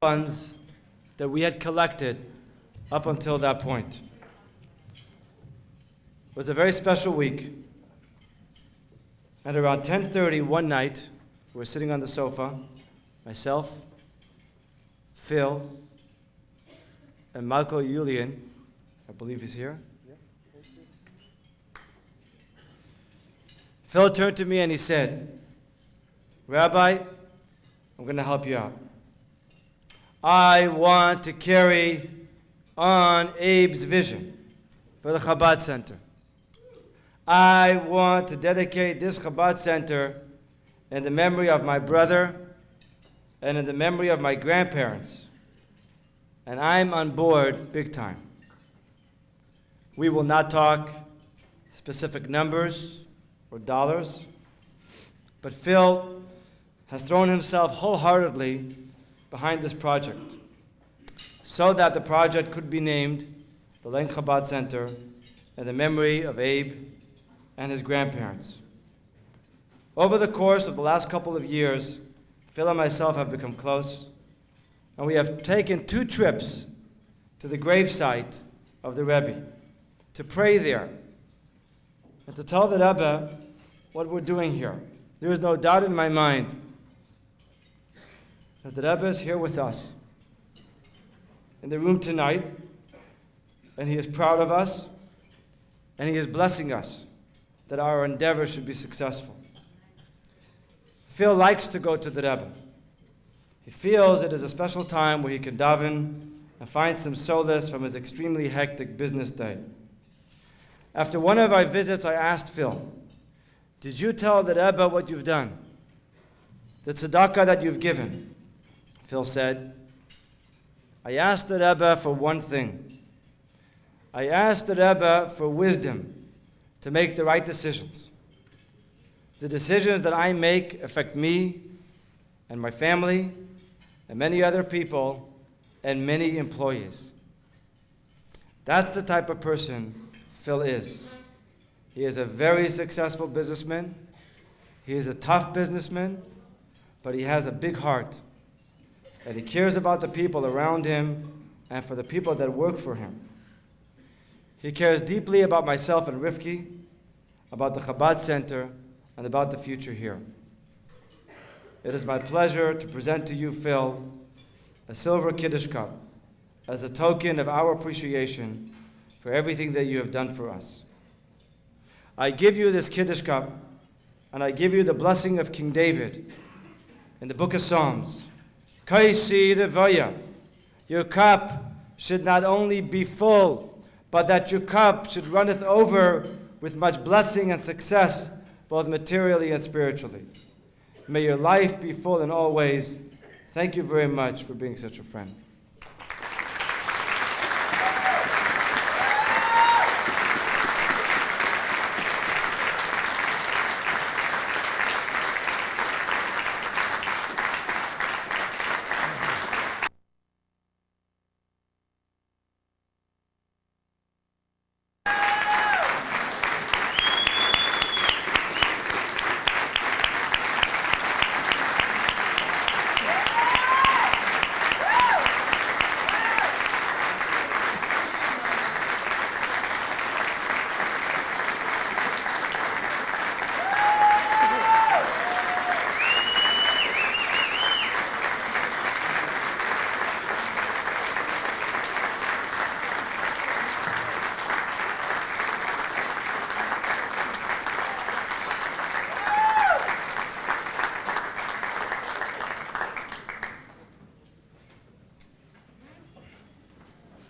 funds that we had collected up until that point. It was a very special week. At around 10:30 one night, we were sitting on the sofa, myself, Phil, and Marco Julian, I believe he's here. Phil turned to me and he said, "Rabbi, I'm going to help you out. I want to carry on Abe's vision for the Chabad Center. I want to dedicate this Chabad Center in the memory of my brother and in the memory of my grandparents. And I'm on board big time. We will not talk specific numbers or dollars, but Phil has thrown himself wholeheartedly behind this project so that the project could be named the Lane Chabad Center in the memory of Abe and his grandparents. Over the course of the last couple of years, Phil and myself have become close, and we have taken 2 trips to the gravesite of the Rebbe to pray there and to tell the Rebbe what we're doing here. There is no doubt in my mind that the Rebbe is here with us in the room tonight, and he is proud of us, and he is blessing us that our endeavor should be successful. Phil likes to go to the Rebbe. He feels it is a special time where he can daven and find some solace from his extremely hectic business day. After one of our visits, I asked Phil, "Did you tell the Rebbe what you've done? The tzedakah that you've given?" Phil said, "I asked the Rebbe for one thing. I asked the Rebbe for wisdom to make the right decisions. The decisions that I make affect me and my family and many other people and many employees." That's the type of person Phil is. He is a very successful businessman. He is a tough businessman, but he has a big heart. And he cares about the people around him and for the people that work for him. He cares deeply about myself and Rifki, about the Chabad Center, and about the future here. It is my pleasure to present to you, Phil, a silver Kiddush cup as a token of our appreciation for everything that you have done for us. I give you this Kiddush cup, and I give you the blessing of King David in the book of Psalms. Kaisi Revaya, your cup should not only be full, but that your cup should runneth over with much blessing and success, both materially and spiritually. May your life be full in all ways. Thank you very much for being such a friend.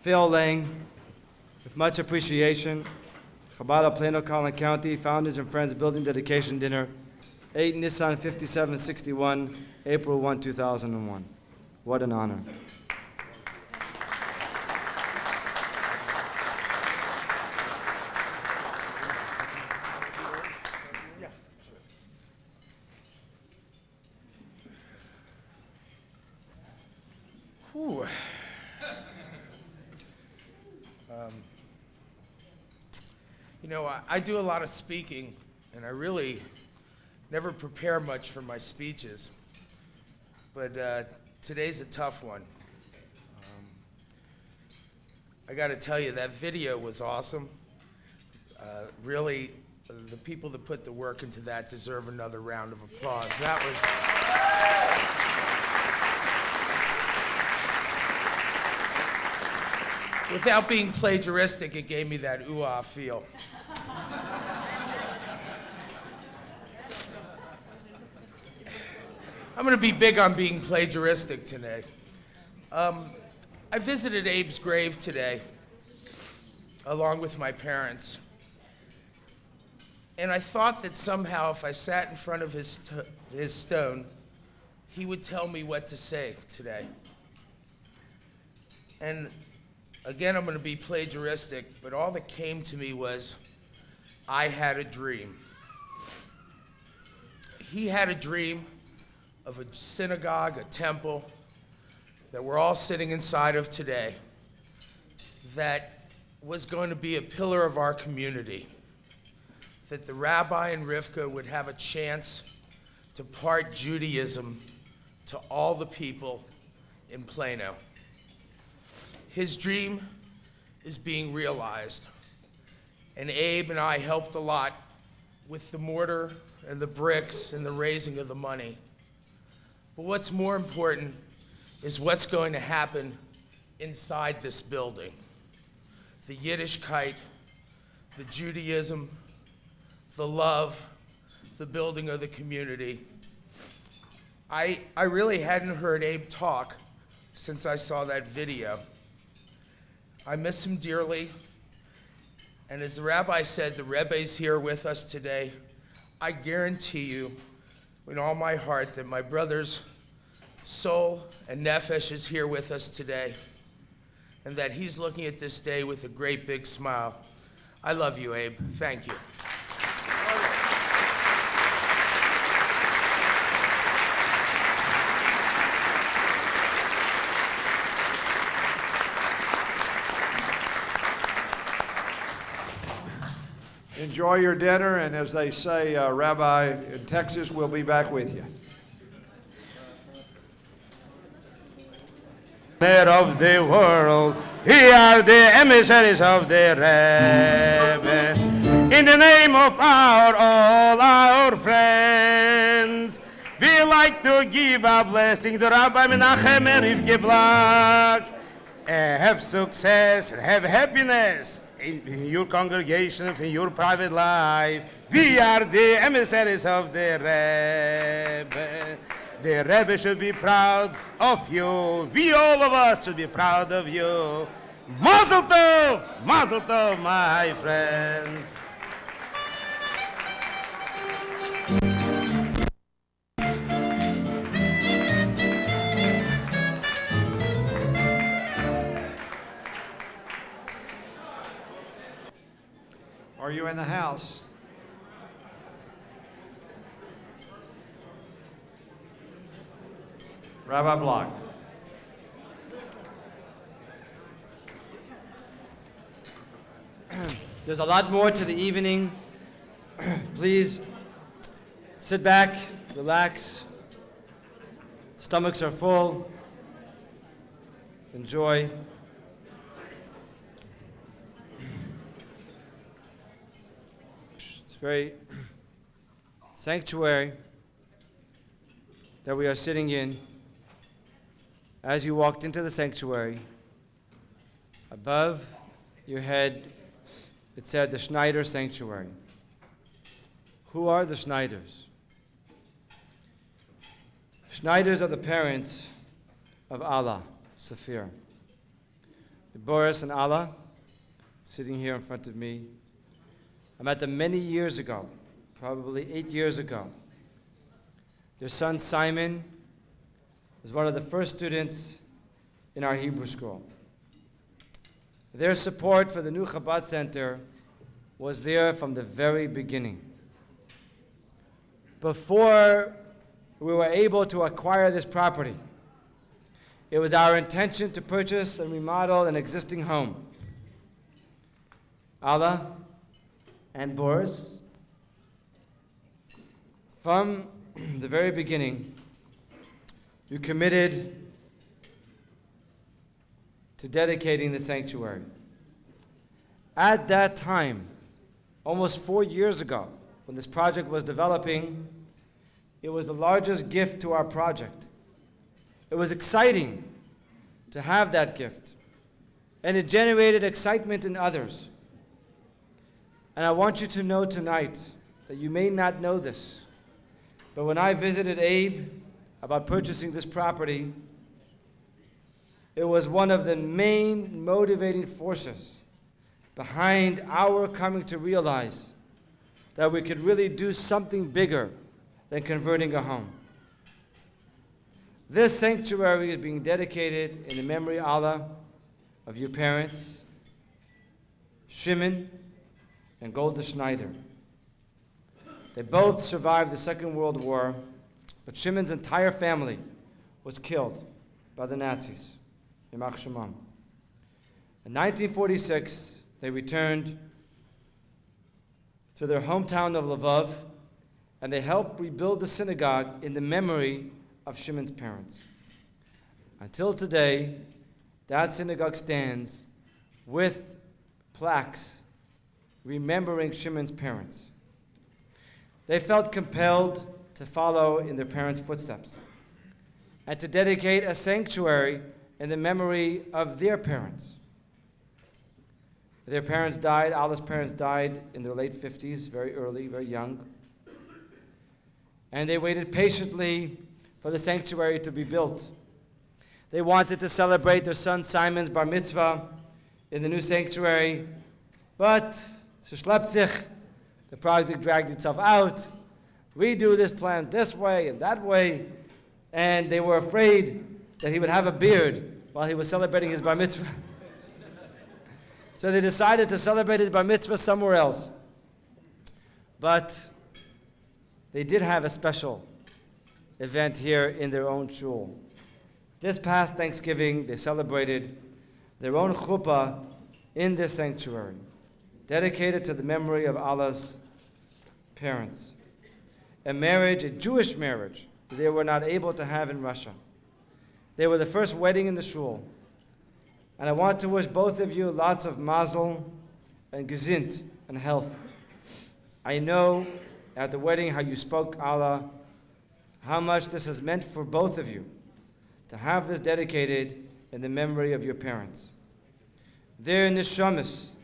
Phil Lang, with much appreciation, Chabad of Plano, Collin County, Founders and Friends Building Dedication Dinner, 8 Nissan 5761, April 1, 2001. What an honor. Whew. You know, I do a lot of speaking, and I really never prepare much for my speeches. But today's a tough one. I got to tell you, that video was awesome. Really, the people that put the work into that deserve another round of applause. That was, without being plagiaristic, it gave me that ooh-ah feel. I'm going to be big on being plagiaristic today. I visited Abe's grave today, along with my parents. And I thought that somehow if I sat in front of his stone, he would tell me what to say today. And again, I'm going to be plagiaristic, but all that came to me was, I had a dream. He had a dream of a synagogue, a temple, that we're all sitting inside of today, that was going to be a pillar of our community, that the rabbi and Rivka would have a chance to part Judaism to all the people in Plano. His dream is being realized, and Abe and I helped a lot with the mortar and the bricks and the raising of the money. But what's more important is what's going to happen inside this building. The Yiddishkeit, the Judaism, the love, the building of the community. I really hadn't heard Abe talk since I saw that video. I miss him dearly. And as the rabbi said, the Rebbe's here with us today. I guarantee you, with all my heart, that my brother's soul and nefesh is here with us today, and that he's looking at this day with a great big smile. I love you, Abe. Thank you. Enjoy your dinner, and as they say, Rabbi in Texas, we'll be back with you. Of the world, we are the emissaries of the Rebbe. In the name of all our friends, we like to give a blessing to Rabbi Menachem and Rivke Black. Have success and have happiness in your congregation, in your private life. We are the emissaries of the Rebbe. The Rebbe should be proud of you. We all of us should be proud of you. Mazel tov, my friend. Are you in the house? Rabbi Block. There's a lot more to the evening. Please sit back, relax. Stomachs are full. Enjoy. It's very sanctuary that we are sitting in. As you walked into the sanctuary, above your head, it said the Schneider Sanctuary. Who are the Schneiders? Schneiders are the parents of Allah, Safir. Boris and Allah, sitting here in front of me. I met them many years ago, probably 8 years ago. Their son Simon was one of the first students in our Hebrew school. Their support for the new Chabad Center was there from the very beginning. Before we were able to acquire this property, it was our intention to purchase and remodel an existing home. Allah and Boris, from the very beginning, you committed to dedicating the sanctuary. At that time, almost 4 years ago, when this project was developing, it was the largest gift to our project. It was exciting to have that gift, and it generated excitement in others. And I want you to know tonight that you may not know this, but when I visited Abe about purchasing this property, it was one of the main motivating forces behind our coming to realize that we could really do something bigger than converting a home. This sanctuary is being dedicated in the memory, Allah, of your parents, Shimon and Golda Schneider. They both survived the Second World War, but Shimon's entire family was killed by the Nazis. Yamach Shemam. In 1946, they returned to their hometown of Lvov, and they helped rebuild the synagogue in the memory of Shimon's parents. Until today, that synagogue stands with plaques remembering Shimon's parents. They felt compelled to follow in their parents' footsteps and to dedicate a sanctuary in the memory of their parents. Their parents died, Allah's parents died in their late 50s, very early, very young. And they waited patiently for the sanctuary to be built. They wanted to celebrate their son Simon's bar mitzvah in the new sanctuary, but the project dragged itself out. We do this plan this way and that way, and they were afraid that he would have a beard while he was celebrating his bar mitzvah. So they decided to celebrate his bar mitzvah somewhere else. But they did have a special event here in their own shul. This past Thanksgiving, they celebrated their own chuppah in this sanctuary, dedicated to the memory of Allah's parents. A marriage, a Jewish marriage, they were not able to have in Russia. They were the first wedding in the shul. And I want to wish both of you lots of mazel and gesund and health. I know at the wedding how you spoke Allah, how much this has meant for both of you to have this dedicated in the memory of your parents. Their neshamas,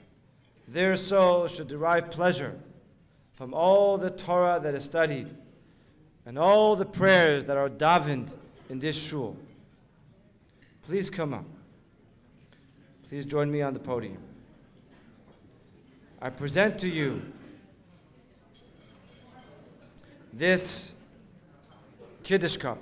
their soul should derive pleasure from all the Torah that is studied and all the prayers that are davened in this shul. Please come up. Please join me on the podium. I present to you this Kiddush cup.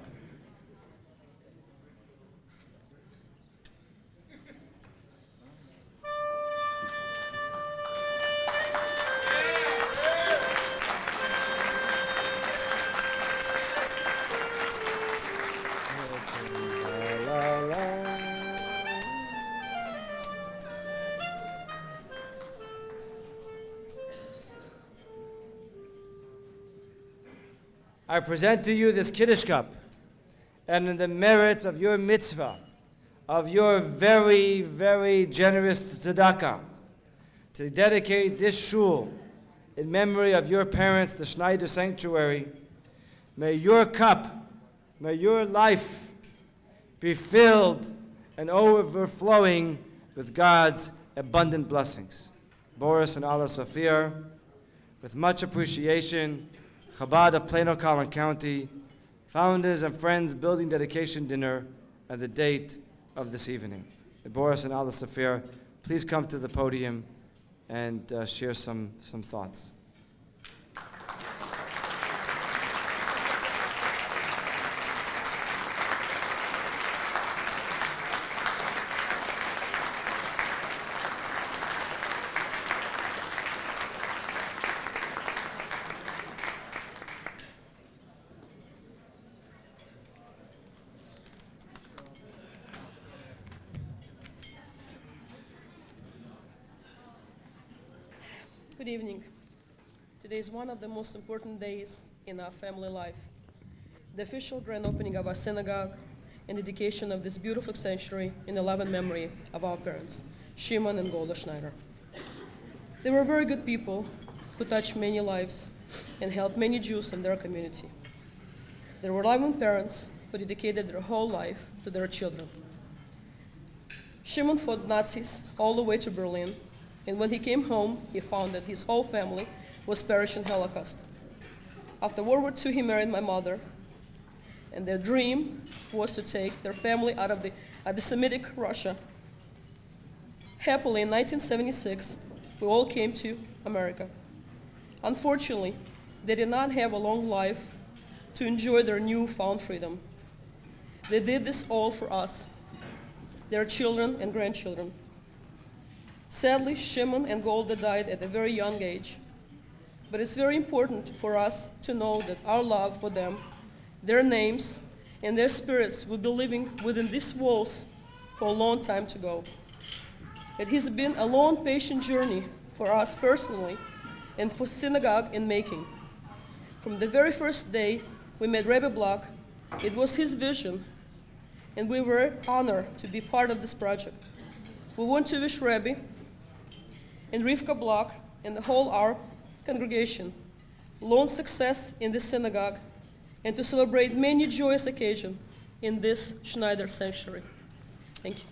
I present to you this Kiddush cup, and in the merits of your mitzvah, of your very, very generous tzedakah, to dedicate this shul in memory of your parents, the Schneider Sanctuary, may your cup, may your life be filled and overflowing with God's abundant blessings. Boris and Allah Safir, with much appreciation, Chabad of Plano, Collin County, founders and friends building dedication dinner and the date of this evening. Boris and Allah Safir, please come to the podium and share some thoughts. Good evening. Today is one of the most important days in our family life. The official grand opening of our synagogue and dedication of this beautiful sanctuary in loving memory of our parents, Shimon and Golda Schneider. They were very good people who touched many lives and helped many Jews in their community. They were loving parents who dedicated their whole life to their children. Shimon fought Nazis all the way to Berlin, and when he came home, he found that his whole family was perished in Holocaust. After World War II, he married my mother, and their dream was to take their family out of the anti-Semitic Russia. Happily, in 1976, we all came to America. Unfortunately, they did not have a long life to enjoy their newfound freedom. They did this all for us, their children and grandchildren. Sadly, Shimon and Golda died at a very young age. But it's very important for us to know that our love for them, their names, and their spirits will be living within these walls for a long time to go. It has been a long, patient journey for us personally and for synagogue in making. From the very first day we met Rebbe Block, it was his vision, and we were honored to be part of this project. We want to wish Rebbe and Rivka Block and the whole our congregation long success in this synagogue and to celebrate many joyous occasions in this Schneider sanctuary. Thank you.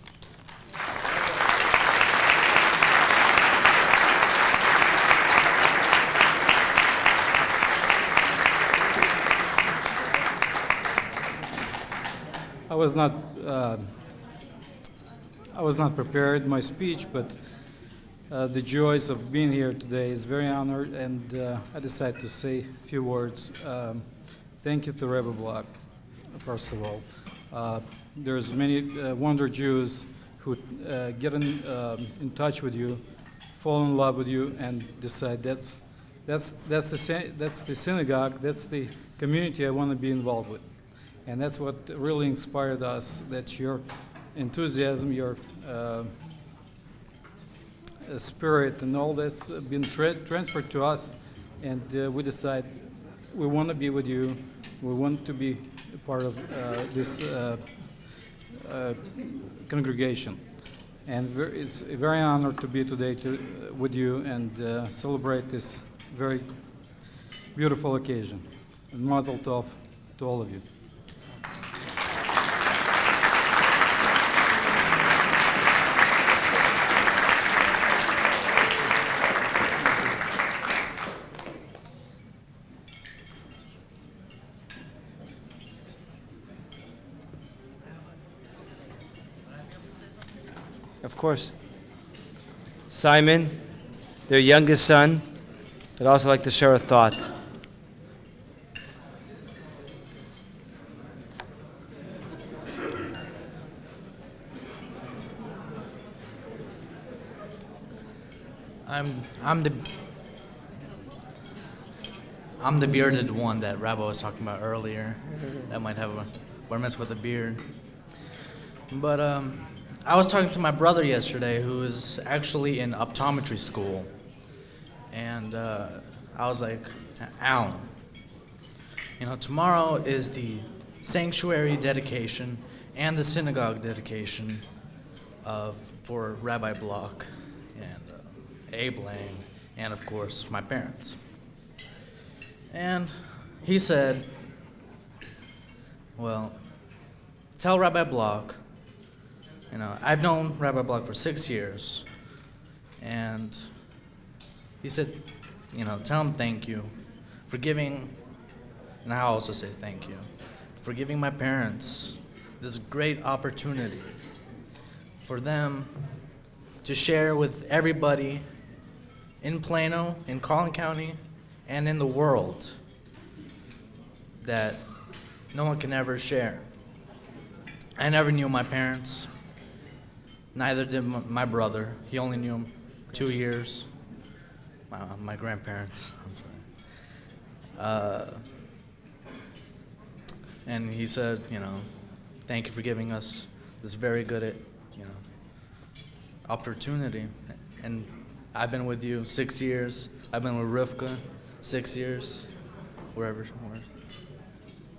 I was not prepared my speech, but the joys of being here today is very honored, and I decided to say a few words. Thank you to Rebbe Block, first of all. There's many wonder Jews who get in touch with you, fall in love with you, and decide that's the synagogue, that's the community I want to be involved with. And that's what really inspired us, that your enthusiasm, your spirit and all that's been transferred to us, and we decide we want to be with you, we want to be a part of this congregation. And it's a very honor to be today with you and celebrate this very beautiful occasion. And Mazel Tov to all of you. Of course. Simon, their youngest son, would also like to share a thought. I'm the bearded one that Rabbi was talking about earlier. That might have a bar mitzvah with a beard. But I was talking to my brother yesterday, who is actually in optometry school, and I was like, Alan, tomorrow is the sanctuary dedication and the synagogue dedication for Rabbi Block and Abe Lang, and of course my parents. And he said, well, tell Rabbi Block, I've known Rabbi Block for 6 years, and he said, tell him thank you for giving, and I also say thank you, for giving my parents this great opportunity for them to share with everybody in Plano, in Collin County, and in the world that no one can ever share. I never knew my parents. Neither did my brother. He only knew him 2 years. My grandparents, I'm sorry. And he said, thank you for giving us this very good, opportunity. And I've been with you 6 years. I've been with Rivka 6 years. Wherever.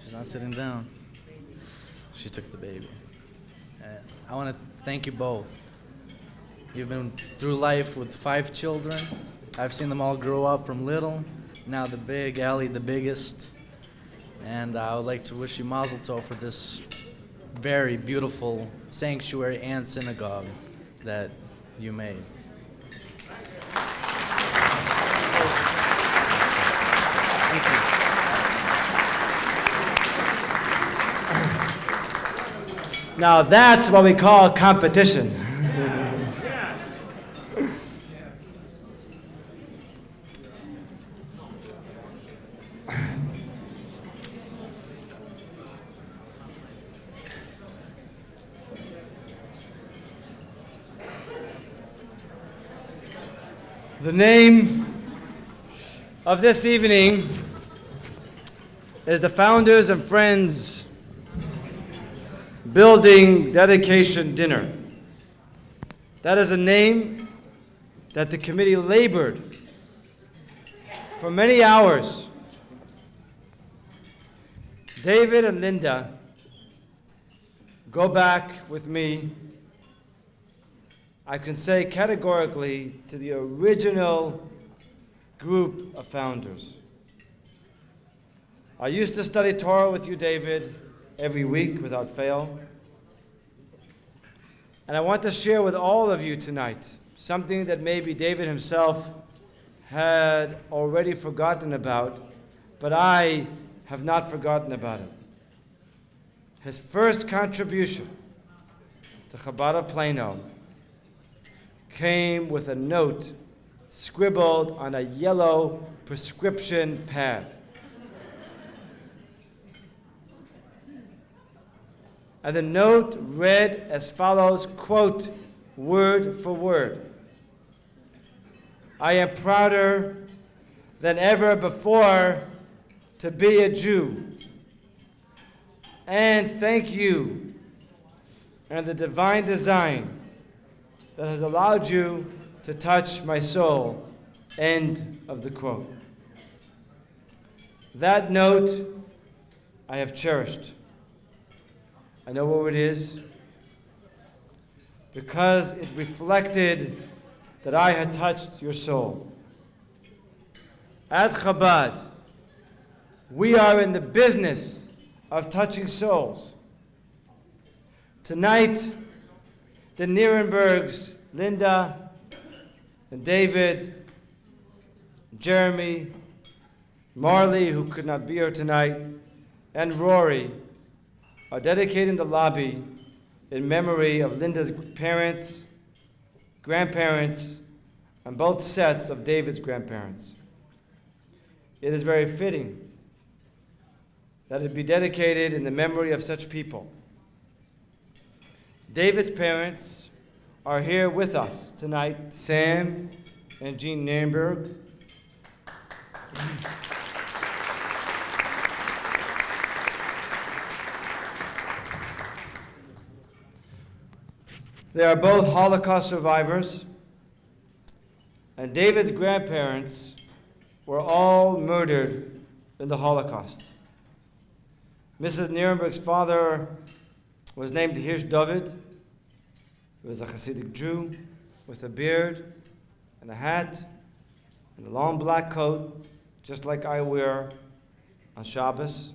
She's not sitting down. she took the baby. And I want to thank you both. You've been through life with 5 children. I've seen them all grow up from little. Now the big, Allie the biggest. And I would like to wish you mazel tov for this very beautiful sanctuary and synagogue that you made. Now that's what we call competition. The name of this evening is the Founders and Friends Building Dedication Dinner. That is a name that the committee labored for many hours. David and Linda go back with me, I can say categorically, to the original group of founders. I used to study Torah with you, David, every week without fail. And I want to share with all of you tonight something that maybe David himself had already forgotten about, but I have not forgotten about it. His first contribution to Chabad of Plano came with a note scribbled on a yellow prescription pad. And the note read as follows, quote, word for word. I am prouder than ever before to be a Jew. And thank you and the divine design that has allowed you to touch my soul. End of the quote. That note I have cherished. I know what it is because it reflected that I had touched your soul. At Chabad, we are in the business of touching souls. Tonight, the Nierenbergs, Linda and David, Jeremy, Marley, who could not be here tonight, and Rory, are dedicating the lobby in memory of Linda's parents, grandparents, and both sets of David's grandparents. It is very fitting that it be dedicated in the memory of such people. David's parents are here with us tonight, Sam and Jean Nirenberg. They are both Holocaust survivors, and David's grandparents were all murdered in the Holocaust. Mrs. Nirenberg's father was named Hirsch David. He was a Hasidic Jew with a beard and a hat and a long black coat, just like I wear on Shabbos.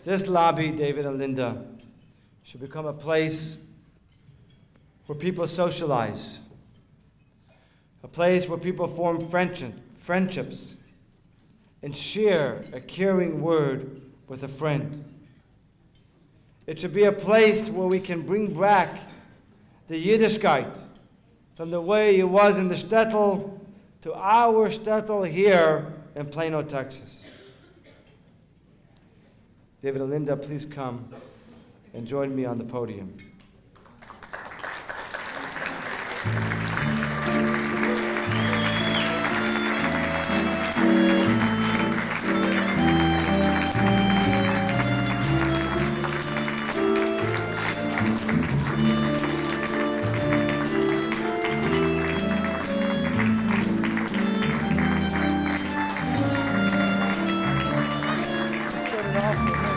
This lobby, David and Linda, should become a place where people socialize, a place where people form friendships, and share a caring word with a friend. It should be a place where we can bring back the Yiddishkeit from the way it was in the shtetl to our shtetl here in Plano, Texas. David and Linda, please come and join me on the podium. Start it off with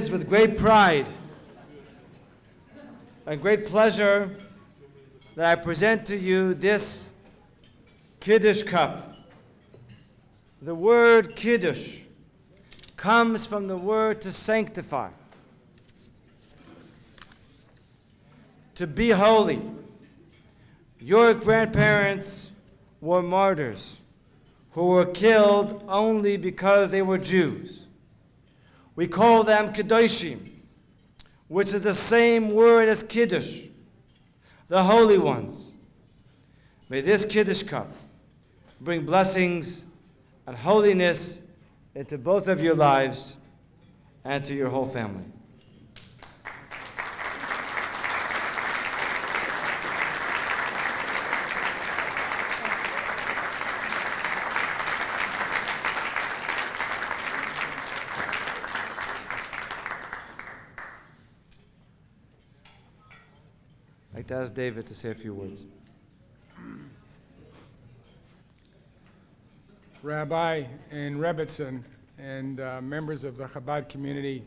is with great pride and great pleasure that I present to you this Kiddush cup. The word Kiddush comes from the word to sanctify, to be holy. Your grandparents were martyrs who were killed only because they were Jews. We call them Kedoshim, which is the same word as Kiddush, the holy ones. May this Kiddush cup bring blessings and holiness into both of your lives and to your whole family. I'd like to ask David to say a few words. Rabbi and Rebbitzin and members of the Chabad community,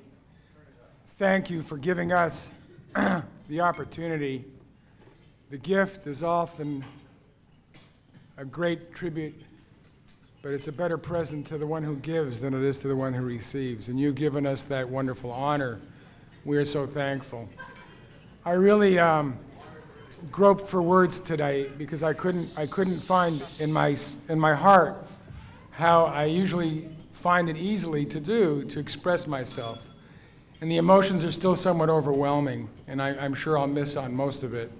thank you for giving us the opportunity. The gift is often a great tribute, but it's a better present to the one who gives than it is to the one who receives. And you've given us that wonderful honor. We are so thankful. I really groped for words today because I couldn't find in my heart how I usually find it easily to do to express myself. And the emotions are still somewhat overwhelming, and I'm sure I'll miss on most of it.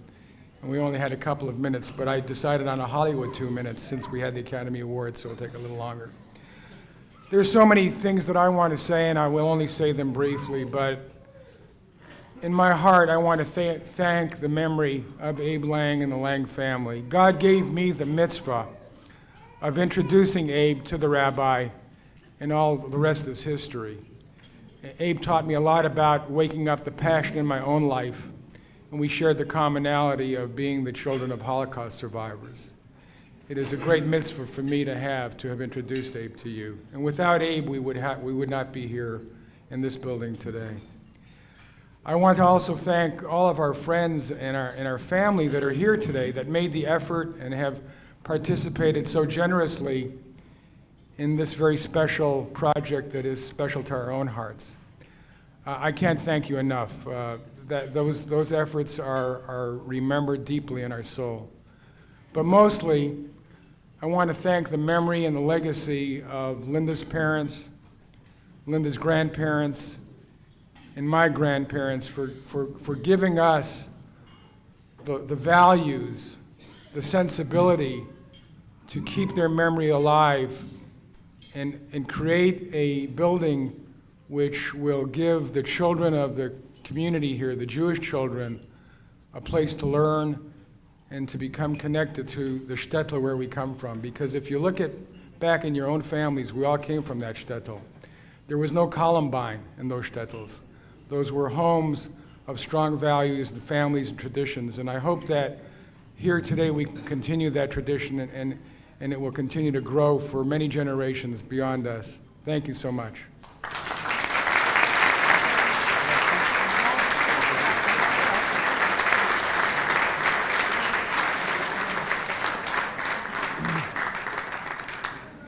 And we only had a couple of minutes, but I decided on a Hollywood 2 minutes since we had the Academy Awards, so it'll take a little longer. There's so many things that I want to say, and I will only say them briefly, but in my heart, I want to thank the memory of Abe Lang and the Lang family. God gave me the mitzvah of introducing Abe to the rabbi, and all the rest is history. Abe taught me a lot about waking up the passion in my own life, and we shared the commonality of being the children of Holocaust survivors. It is a great mitzvah for me to have introduced Abe to you. And without Abe, we would not be here in this building today. I want to also thank all of our friends and our family that are here today that made the effort and have participated so generously in this very special project that is special to our own hearts. I can't thank you enough. Those efforts are remembered deeply in our soul. But mostly, I want to thank the memory and the legacy of Linda's parents, Linda's grandparents, and my grandparents for giving us the values, the sensibility to keep their memory alive and create a building which will give the children of the community here, the Jewish children, a place to learn and to become connected to the shtetl where we come from. Because if you look back in your own families, we all came from that shtetl. There was no Columbine in those shtetls. Those were homes of strong values and families and traditions. And I hope that here today we can continue that tradition and it will continue to grow for many generations beyond us. Thank you so much.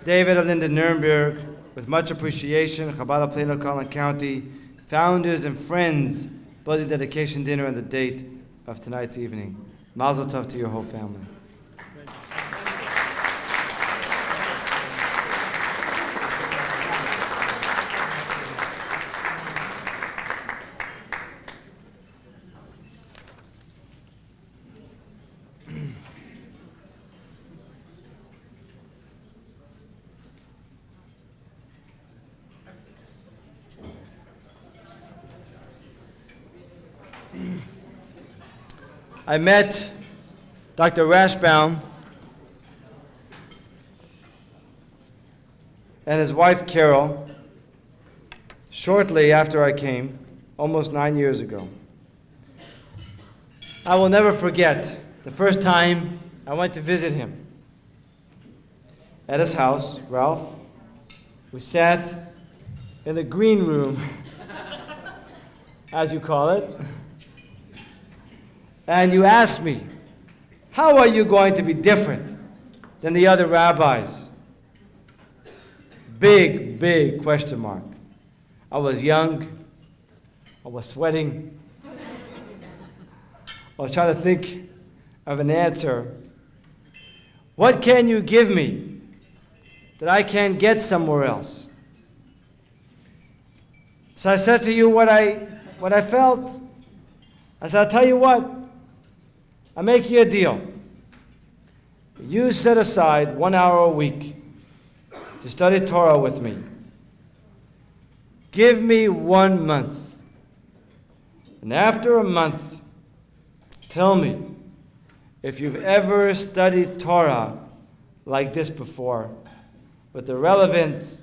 David and Linda Nuremberg, with much appreciation, Chabad of Plano, Collin County, founders and friends, building dedication dinner and the date of tonight's evening. Mazel tov to your whole family. I met Dr. Rashbaum and his wife Carol shortly after I came, almost 9 years ago. I will never forget the first time I went to visit him. At his house, Ralph, we sat in the green room as you call it. And you asked me, how are you going to be different than the other rabbis? Big, big question mark. I was young. I was sweating. I was trying to think of an answer. What can you give me that I can't get somewhere else? So I said to you what I felt. I said, I'll tell you what. I'll make you a deal. You set aside 1 hour a week to study Torah with me. Give me 1 month. And after a month, tell me if you've ever studied Torah like this before, with the relevance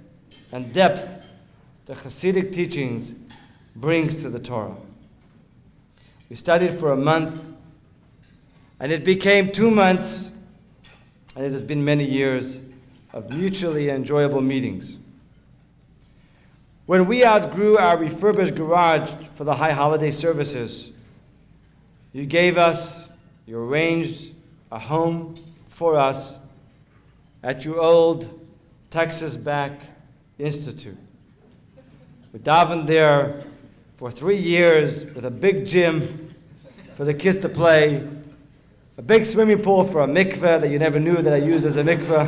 and depth the Hasidic teachings brings to the Torah. We studied for a month, and it became 2 months, and it has been many years of mutually enjoyable meetings. When we outgrew our refurbished garage for the high holiday services, you gave us, you arranged a home for us at your old Texas Back Institute. We davened there for 3 years with a big gym for the kids to play, a big swimming pool for a mikveh that you never knew that I used as a mikveh.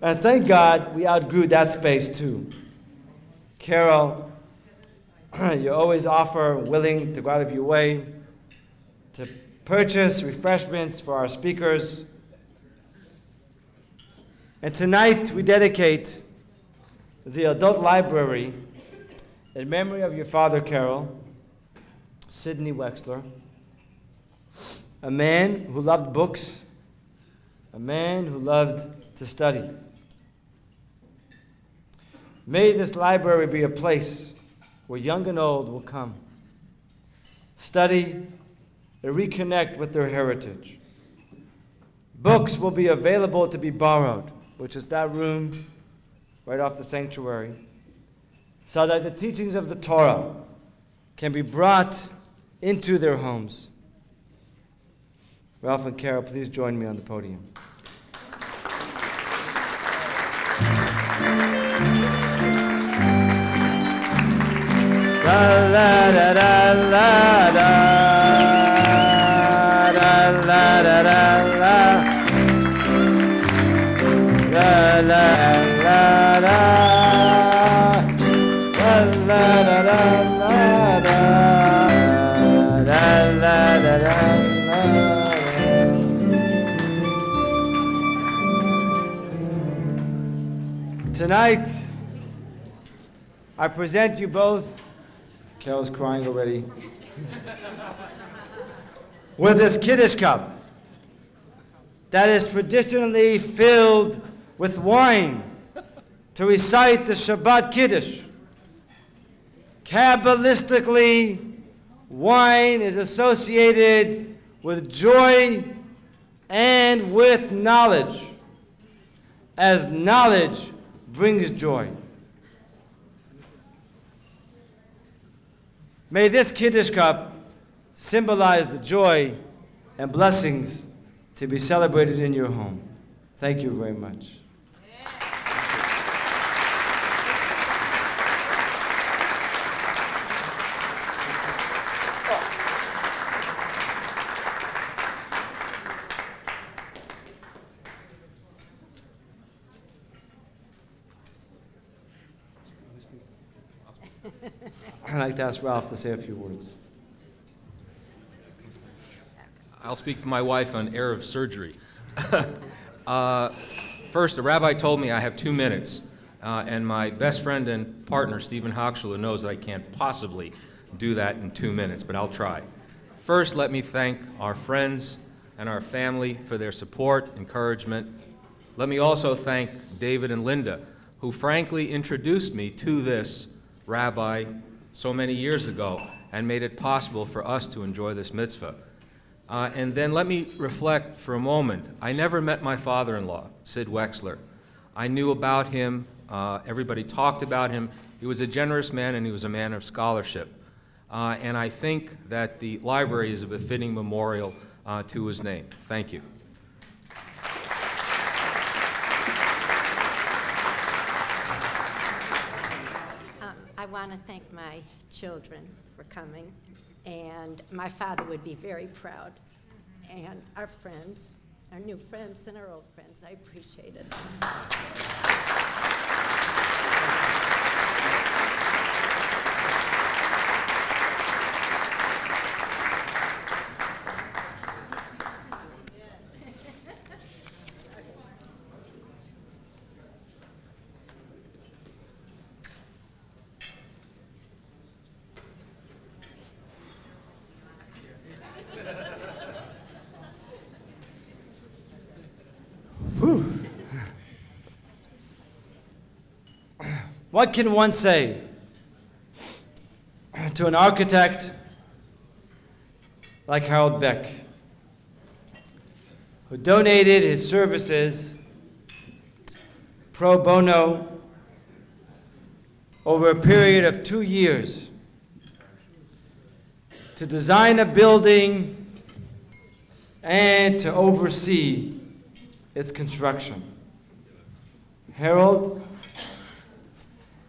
And thank God we outgrew that space too. Carol, you always offer, willing to go out of your way to purchase refreshments for our speakers. And tonight we dedicate the adult library in memory of your father, Carol, Sidney Wexler, a man who loved books, a man who loved to study. May this library be a place where young and old will come, study, and reconnect with their heritage. Books will be available to be borrowed, which is that room right off the sanctuary, so that the teachings of the Torah can be brought into their homes. Ralph and Carol, please join me on the podium. La la da da la da da la da da la la la la la la la la la. Tonight, I present you both. Carol's crying already. With this Kiddush cup that is traditionally filled with wine to recite the Shabbat Kiddush. Kabbalistically, wine is associated with joy and with knowledge, as knowledge brings joy. May this Kiddush cup symbolize the joy and blessings to be celebrated in your home. Thank you very much. I'd like to ask Ralph to say a few words. I'll speak for my wife on Erev surgery. First, the rabbi told me I have 2 minutes, and my best friend and partner, Stephen Hochschuler, knows that I can't possibly do that in 2 minutes, but I'll try. First, let me thank our friends and our family for their support, encouragement. Let me also thank David and Linda, who frankly introduced me to this rabbi so many years ago and made it possible for us to enjoy this mitzvah. And then let me reflect for a moment. I never met my father-in-law, Sid Wexler. I knew about him. Everybody talked about him. He was a generous man, and he was a man of scholarship. And I think that the library is a befitting memorial to his name. Thank you. I want to thank my children for coming, and my father would be very proud, and our friends, our new friends and our old friends. I appreciate it. What can one say to an architect like Harold Beck, who donated his services pro bono over a period of 2 years to design a building and to oversee its construction? Harold,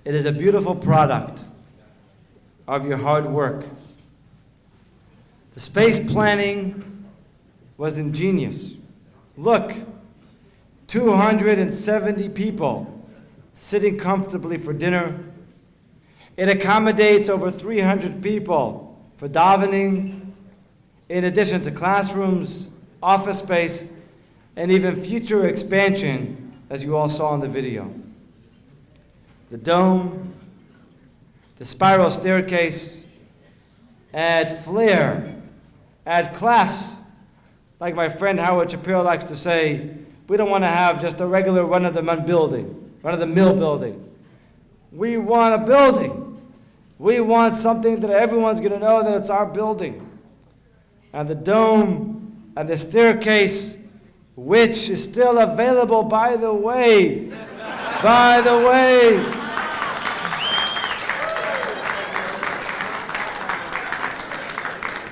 it is a beautiful product of your hard work. The space planning was ingenious. Look, 270 people sitting comfortably for dinner. It accommodates over 300 people for davening, in addition to classrooms, office space, and even future expansion, as you all saw in the video. The dome, the spiral staircase, add flair, add class. Like my friend Howard Shapiro likes to say, we don't want to have just a regular run-of-the-mill building. We want a building. We want something that everyone's going to know that it's our building. And the dome and the staircase, which is still available, by the way,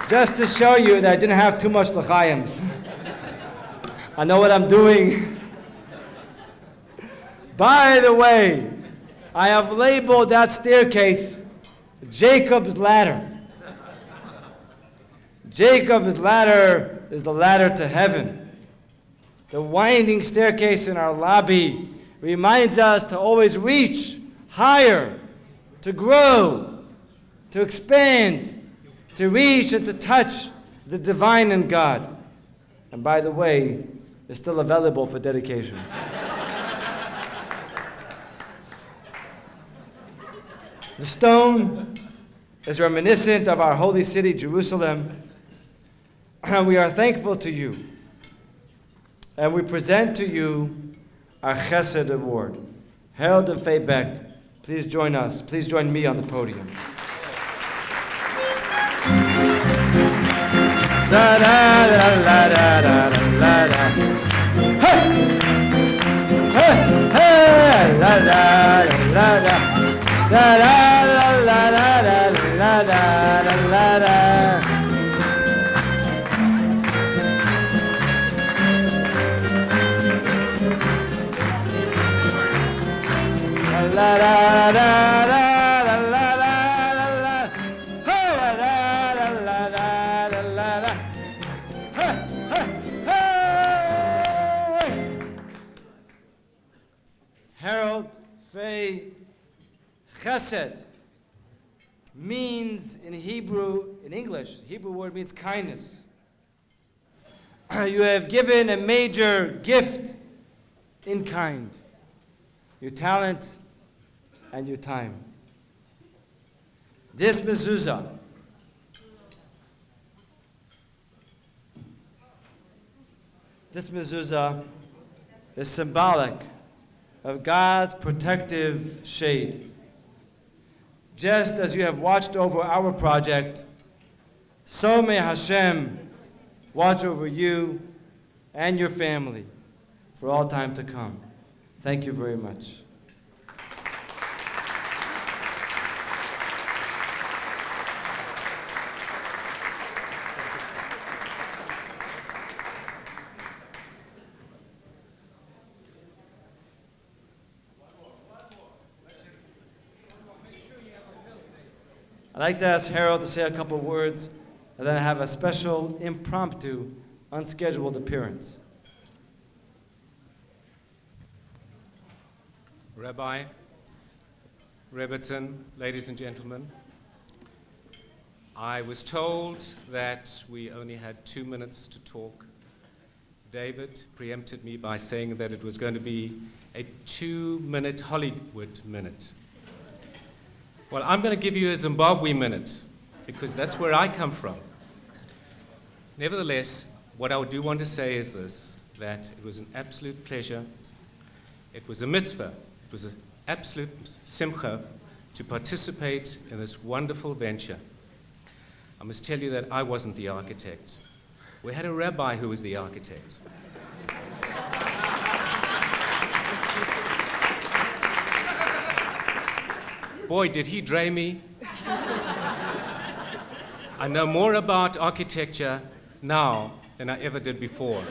just to show you that I didn't have too much l'chaims. I know what I'm doing. By the way, I have labeled that staircase Jacob's Ladder. Jacob's Ladder is the ladder to heaven. The winding staircase in our lobby reminds us to always reach higher, to grow, to expand, to reach and to touch the divine in God. And by the way, it's still available for dedication. The stone is reminiscent of our holy city, Jerusalem, and we are thankful to you. And we present to you our Chesed Award. Harold and Faye Beck, please join us. Please join me on the podium. La la la la la la la la. Hey! Hey! Hey! La la la la. La la la la la la la la la. La la la la. Harold, Faye, Chesed means in Hebrew, in English, Hebrew word means kindness. You have given a major gift in kind, your talent and your time. This mezuzah is symbolic of God's protective shade. Just as you have watched over our project, so may Hashem watch over you and your family for all time to come. Thank you very much. I'd like to ask Harold to say a couple words and then have a special impromptu, unscheduled appearance. Rabbi, Rebbitzin, ladies and gentlemen, I was told that we only had 2 minutes to talk. David preempted me by saying that it was going to be a 2-minute Hollywood minute. Well, I'm going to give you a Zimbabwe minute, because that's where I come from. Nevertheless, what I do want to say is this, that it was an absolute pleasure. It was a mitzvah. It was an absolute simcha to participate in this wonderful venture. I must tell you that I wasn't the architect. We had a rabbi who was the architect. Boy, did he drain me. I know more about architecture now than I ever did before.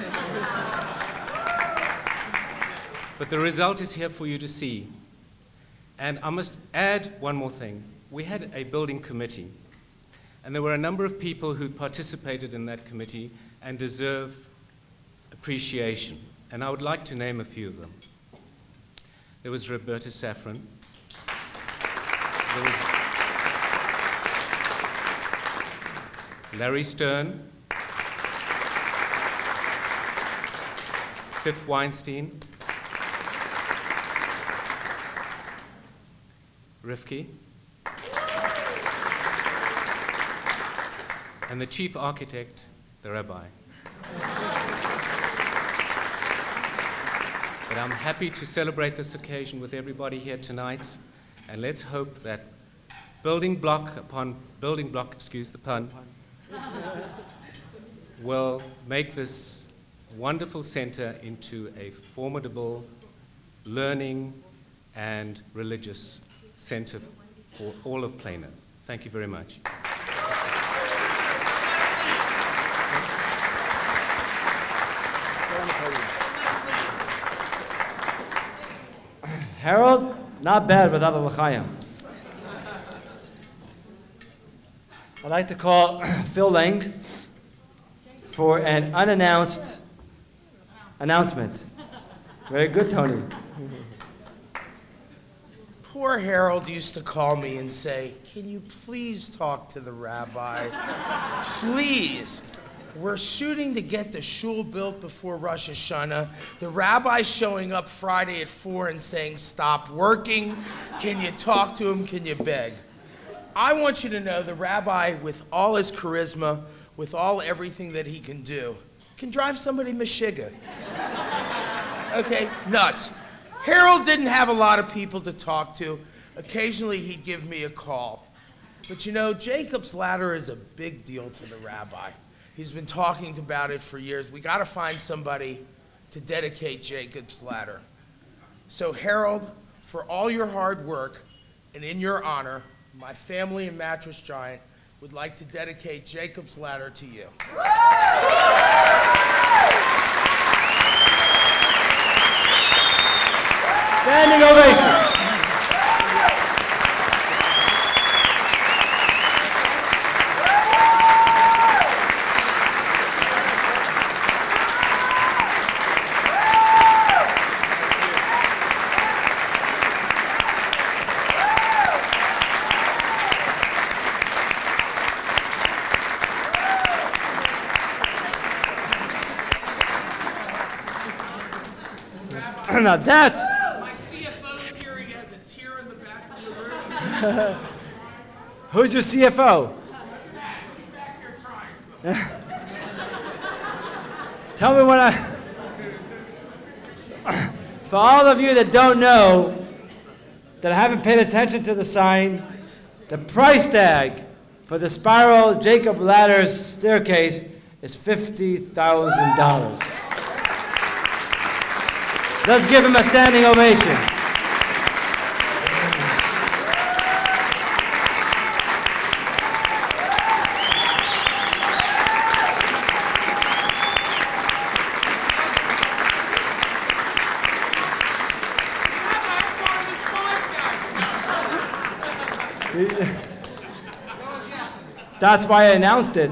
But the result is here for you to see. And I must add one more thing. We had a building committee, and there were a number of people who participated in that committee and deserve appreciation. And I would like to name a few of them. There was Roberta Safran. There was Larry Stern, Cliff Weinstein, Rifki, and the chief architect, the rabbi. But I'm happy to celebrate this occasion with everybody here tonight, and let's hope that building block upon building block, excuse the pun, will make this wonderful center into a formidable learning and religious center for all of Plano. Thank you very much. Harold, not bad without a l'chaim. I'd like to call Phil Lang for an unannounced announcement. Very good, Tony. Poor Harold used to call me and say, "Can you please talk to the rabbi? Please. We're shooting to get the shul built before Rosh Hashanah. The rabbi's showing up Friday at 4 and saying, stop working. Can you talk to him? Can you beg?" I want you to know the rabbi, with all his charisma, with all everything that he can do, can drive somebody Meshiga. Okay, nuts. Harold didn't have a lot of people to talk to. Occasionally he'd give me a call. But you know, Jacob's ladder is a big deal to the rabbi. He's been talking about it for years. We got to find somebody to dedicate Jacob's ladder. So Harold, for all your hard work and in your honor, my family and Mattress Giant would like to dedicate Jacob's ladder to you. Standing ovation. Now that's... My CFO's here. He has a tear in the back of the room. Who's your CFO? He's back here crying. Tell me when For all of you that don't know, that haven't paid attention to the sign, the price tag for the spiral Jacob ladder staircase is $50,000. Let's give him a standing ovation. That's why I announced it.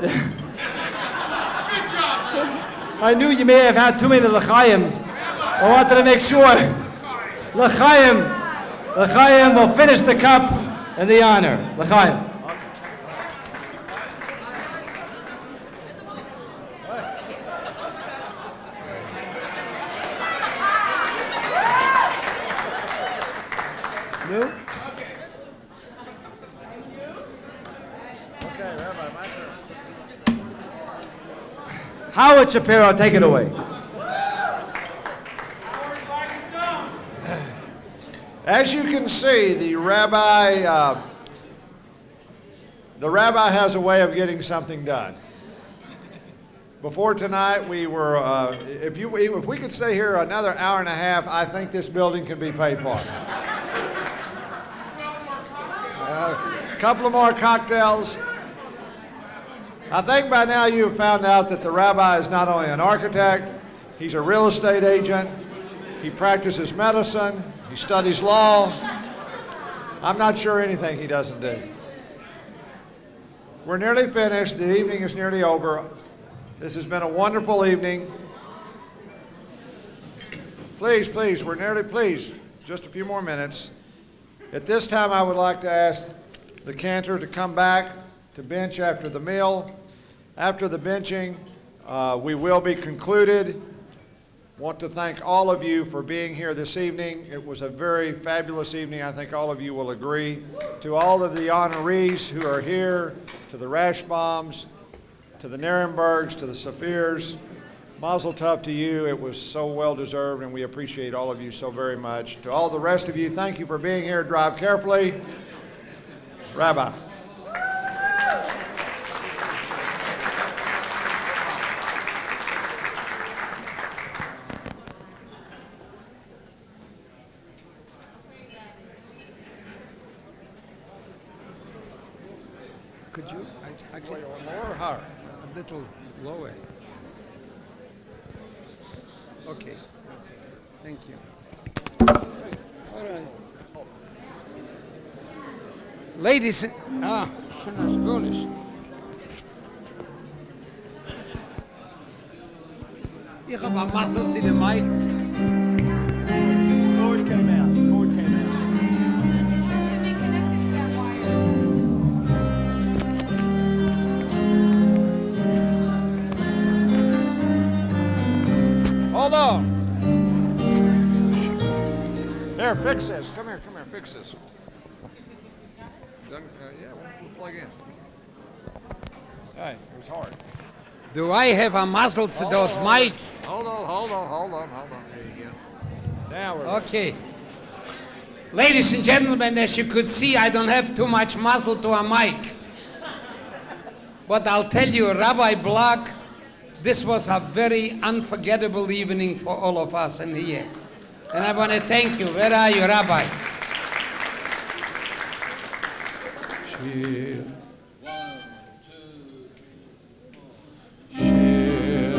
I knew you may have had too many l'chaims. I wanted to make sure. L'chaim will finish the cup and the honor. L'chaim. No? Howard Shapiro, take it away. As you can see, the rabbi has a way of getting something done. Before tonight, we were, if we could stay here another hour and a half, I think this building could be paid for. A couple of more cocktails. I think by now you've found out that the rabbi is not only an architect, he's a real estate agent, he practices medicine, he studies law. I'm not sure anything he doesn't do. We're nearly finished. The evening is nearly over. This has been a wonderful evening. Please, just a few more minutes. At this time, I would like to ask the cantor to come back to bench after the meal. After the benching, we will be concluded. Want to thank all of you for being here this evening. It was a very fabulous evening. I think all of you will agree. To all of the honorees who are here, to the Rashbaums, to the Nirenbergs, to the Saphirs, Mazel Tov to you. It was so well deserved, and we appreciate all of you so very much. To all the rest of you, thank you for being here. Drive carefully. Rabbi. Could you actually lower or higher? A little lower. Okay, that's it. Thank you. All right. Ladies, schönes Golisch. Ich habe am Masel zu den Mics. Cord came out. Hold on. Here, fix this. Come here, fix this. Yeah, we'll plug in. Hey, it was hard. Do I have a muzzle to those mics? Hold on. There you go. Now we're Okay. Ladies and gentlemen, as you could see, I don't have too much muzzle to a mic. But I'll tell you, Rabbi Block, this was a very unforgettable evening for all of us in here. And I want to thank you. Where are you, Rabbi? Shir. Shir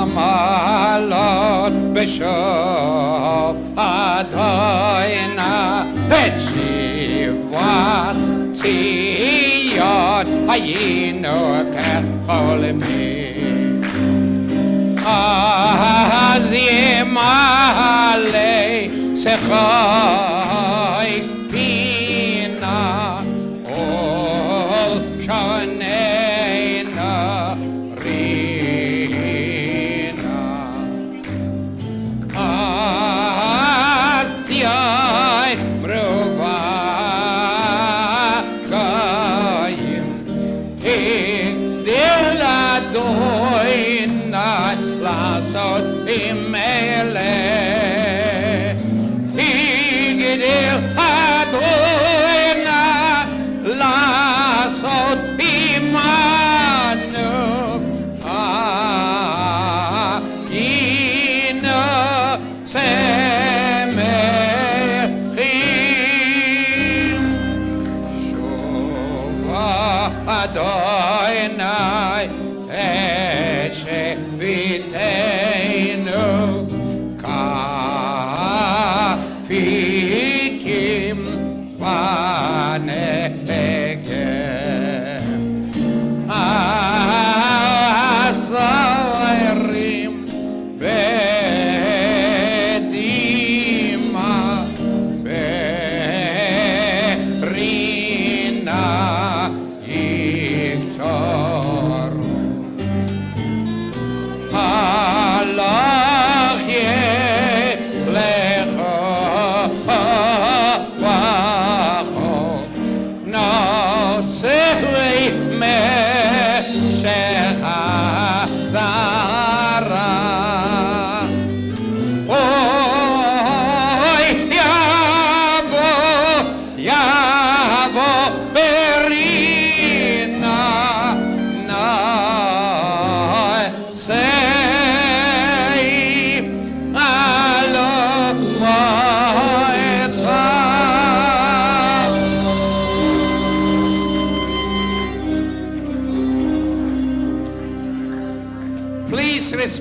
Hamalot B'Shor Adoina Et Shivat Tziyot Hayinu K'Cholemi Az Yemale Sechai Pina Ol Shaneina Rina Az Yai Mruva Gayim Hidila Doina Lasot Imele Higidil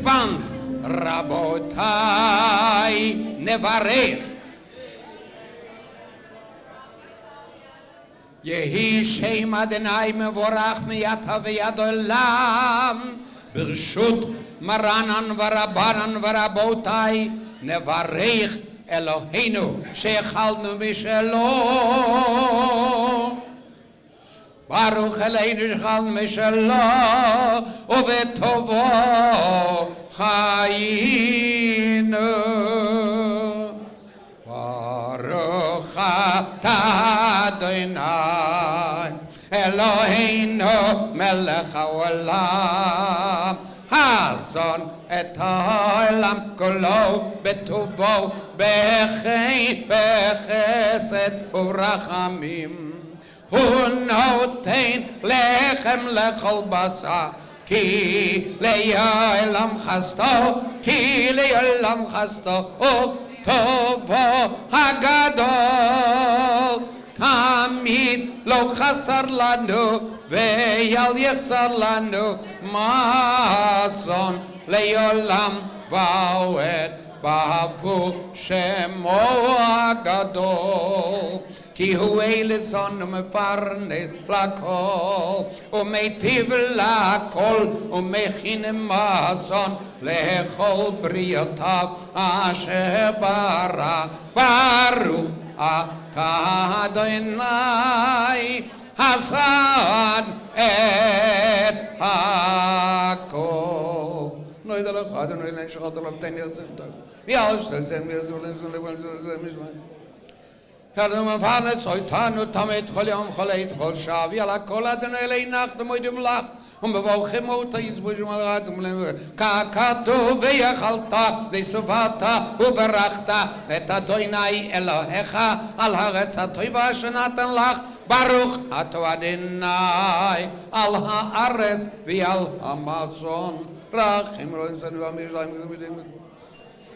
gespannt. Rabotai, nevarech. Yehi Shem Adonai mevorach miyata v'yad olam. Birshut maranan v'rabanan v'rabotai, nevarech Eloheinu she'echalnu mishelo. Baruch Eloheinu she'echalnu mishelo, uvetovo chayinu. Baruch atah Adonai Eloheinu melech haolam. Hazon et haolam kolo betuvo bechesed u'rachamim. Hu noten lechem lechol basar. Ki le'olam chasto, ki le'olam chasto, Tovo hagadol, tamid lo chasar lanu, ve'yal yechsar lanu, mazon le'olam va'oed ba'avu shemo hagadol. Ki hu elison u'mefarnes lakol, u'meitiv lakol, u'mechin mazon lechol briotav asher bara. Baruch atah Adonai hasan et hakol. Noi de la Chad, noi le shachal de la Teniel Zimtag. Ja, stem wir so Kardum afane soitanu tamet kholyam kholait khol shav yala kolad nelei nacht moidum lach bewogen mota is bujmalat kakatu veyachalta vesuvata uberachta et Adonai Elohecha al haaretz hatoiva shenatan lach baruch ato Adonai al haaretz ve'al hamazon rachim ro'insan v'amishlayim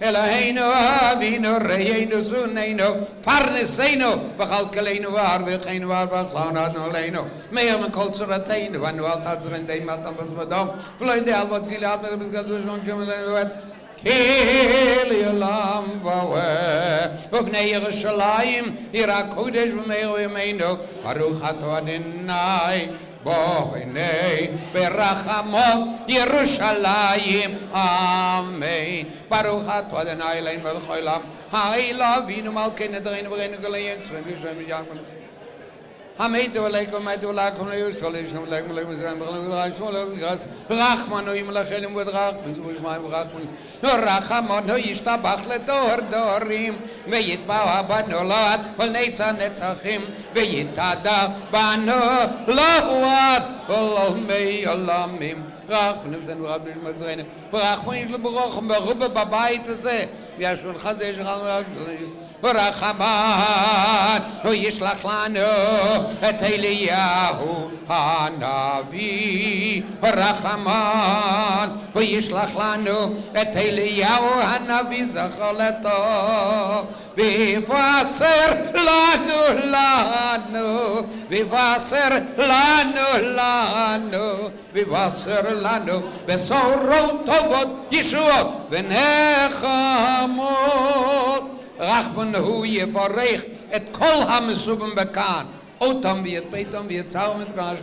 Eloheinu avinu reyeinu zuneinu farneseinu v'chalkeleinu v'arvicheinu v'arvachlanu aleinu meir mekol tzuratenu v'anu al tatzren dei matam v'zvadom v'loi de alvot gilad v'zgad v'shon kemeleinu et Kili olam v'aweh uvnei Yerushalayim ira kodesh v'meir v'yemeinu baruch ato Adonai Bohinei berachamo Yerushalayim Amen Baruch ato Adonai Eloheinu melech haolam ha'ela v'inu malkeinu d'reinu v'reinu g'leinu tzrim v'yishem v'yachman Hameidu v'leikum hameidu v'lakum le'yusol yishnom v'leikum v'leikum v'zayim v'leikum v'leikum v'leikum Rachmanu yimlachenu v'drachman z'vushmayim v'rachman Rachamonu yishtabach ledor dorim V'yitbau habanu lo'at v'neitza netzachim V'yitada banu lo'at v'olmei olamim Rachmanu v'zayim v'rachman v'zayim Rachmanu yishlo b'rocham v'ruba b'bayit hazeh V'yashul chazeh sh'chal Rachaman, hu yishlach lanu et Eliyahu hanavi. Rachaman, hu yishlach lanu et Eliyahu hanavi zacholeto. Vivaser lanu, vivaser lanu, besorot tovot Yeshuot v'nechamot. Rachman hu yevarech et kol hamesubim bekan. Otam viet beitam viet zau mit gash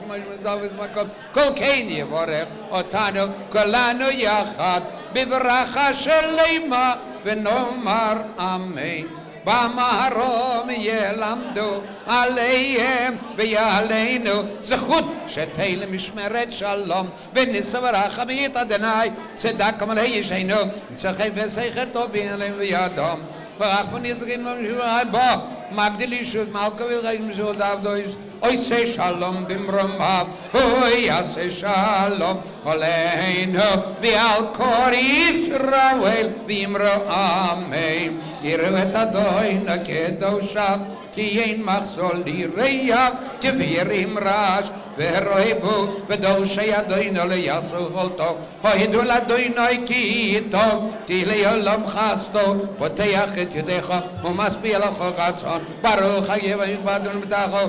kol kein yevarech otanu kolanu yachad bivracha shelema v'nomar amen. V'amaharom yelamdu aleihem v'yaleinu zechut shetei lemishmeret shalom v'nisa v'racha v'yit Adonai tzedak amalei yisheinu tzachei v'seichet tobin aleim v'yadom Rachman Yizgin Mamshuvai Ba Magdali Shud Malkavil Rachim Shud Avdois Oise Shalom Bimromav Oyase Shalom Oleinu V'al Kor Yisrael V'imro Amen Yiruet Adoina Kedosha Ki ein machsol li reya kevirim rash והרויבו ודורשי אדוני ליעשו אותו הוידו לאדוני כי טוב תהילי עולם חסדו פותח את ידיך ומשפיע לך רצון ברוך היבה יתבדון בתחו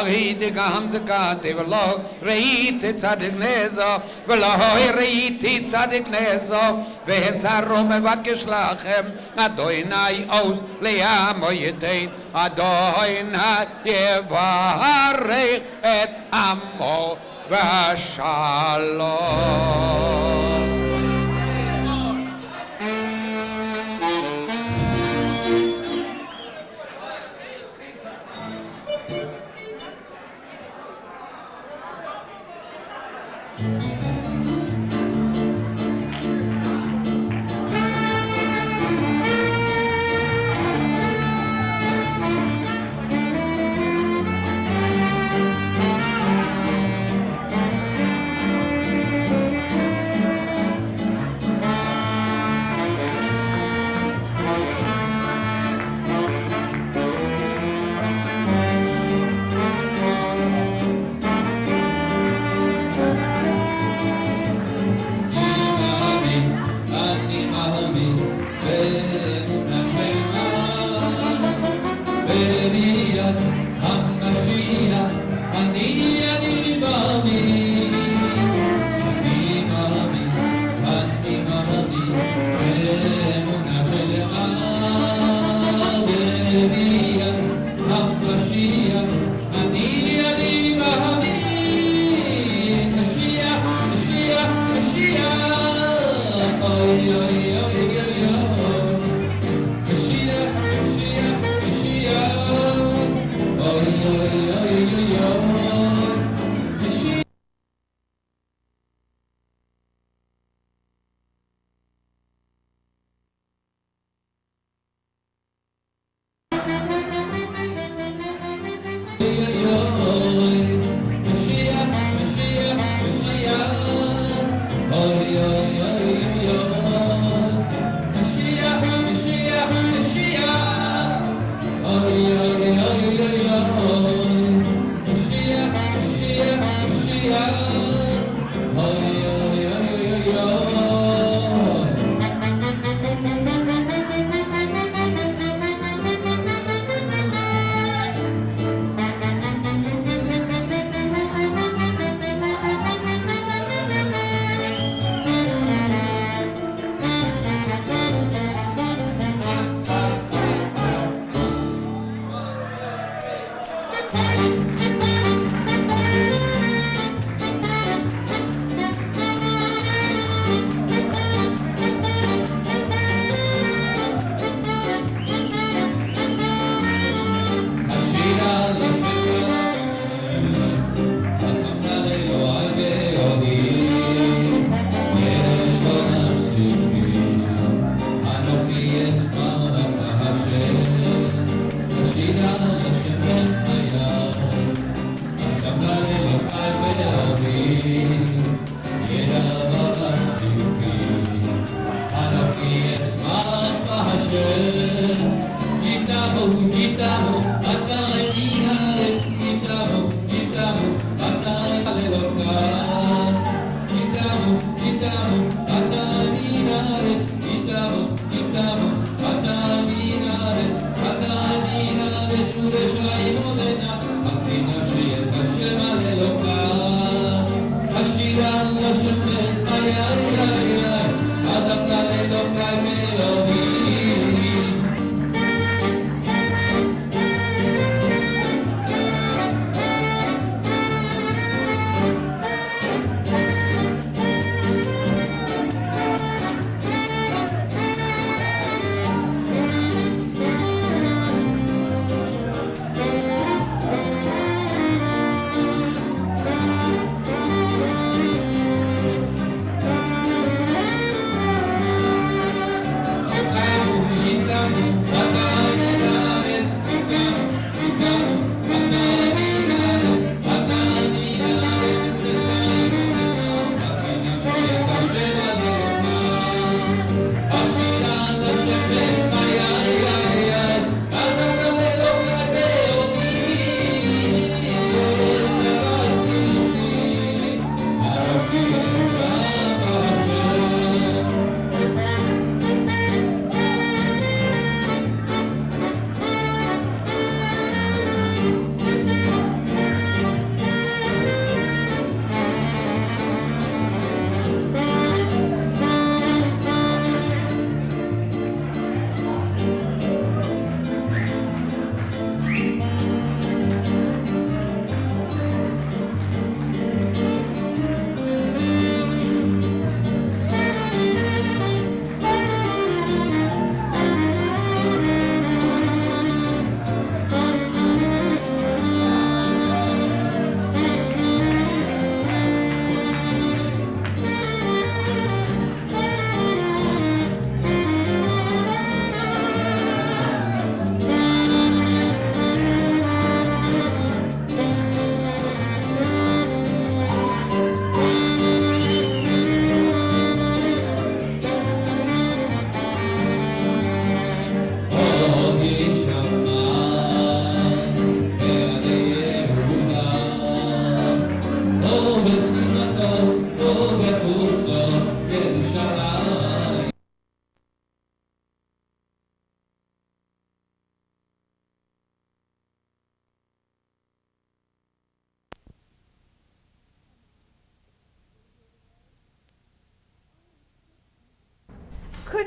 ראיתי גם זכתי ולא ראיתי צדיק נזו ולא ראיתי צדיק נזו והזרו מבקש לכם אדוני עוז לעמו ייתן אדוני יברך את עמו ושלום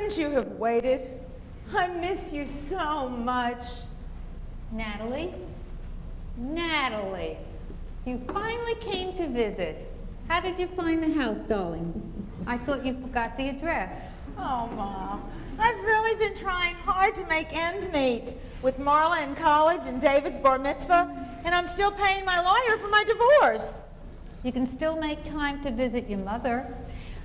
couldn't you have waited? I miss you so much. Natalie? Natalie, you finally came to visit. How did you find the house, darling? I thought you forgot the address. Oh, Mom, I've really been trying hard to make ends meet with Marla in college and David's bar mitzvah, and I'm still paying my lawyer for my divorce. You can still make time to visit your mother.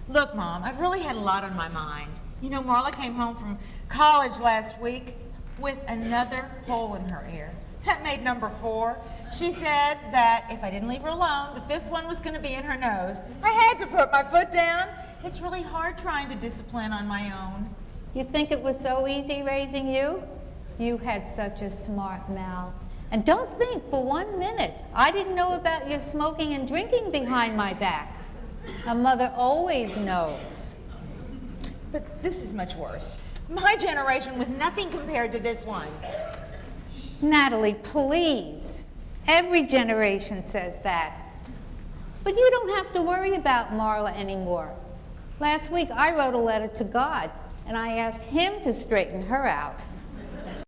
Look, Mom, I've really had a lot on my mind. You know, Marla came home from college last week with another hole in her ear. That made number 4. She said that if I didn't leave her alone, the 5th one was going to be in her nose. I had to put my foot down. It's really hard trying to discipline on my own. You think it was so easy raising you? You had such a smart mouth. And don't think for 1 minute I didn't know about your smoking and drinking behind my back. A mother always knows. But this is much worse. My generation was nothing compared to this one. Natalie, please. Every generation says that. But you don't have to worry about Marla anymore. Last week I wrote a letter to God, and I asked him to straighten her out.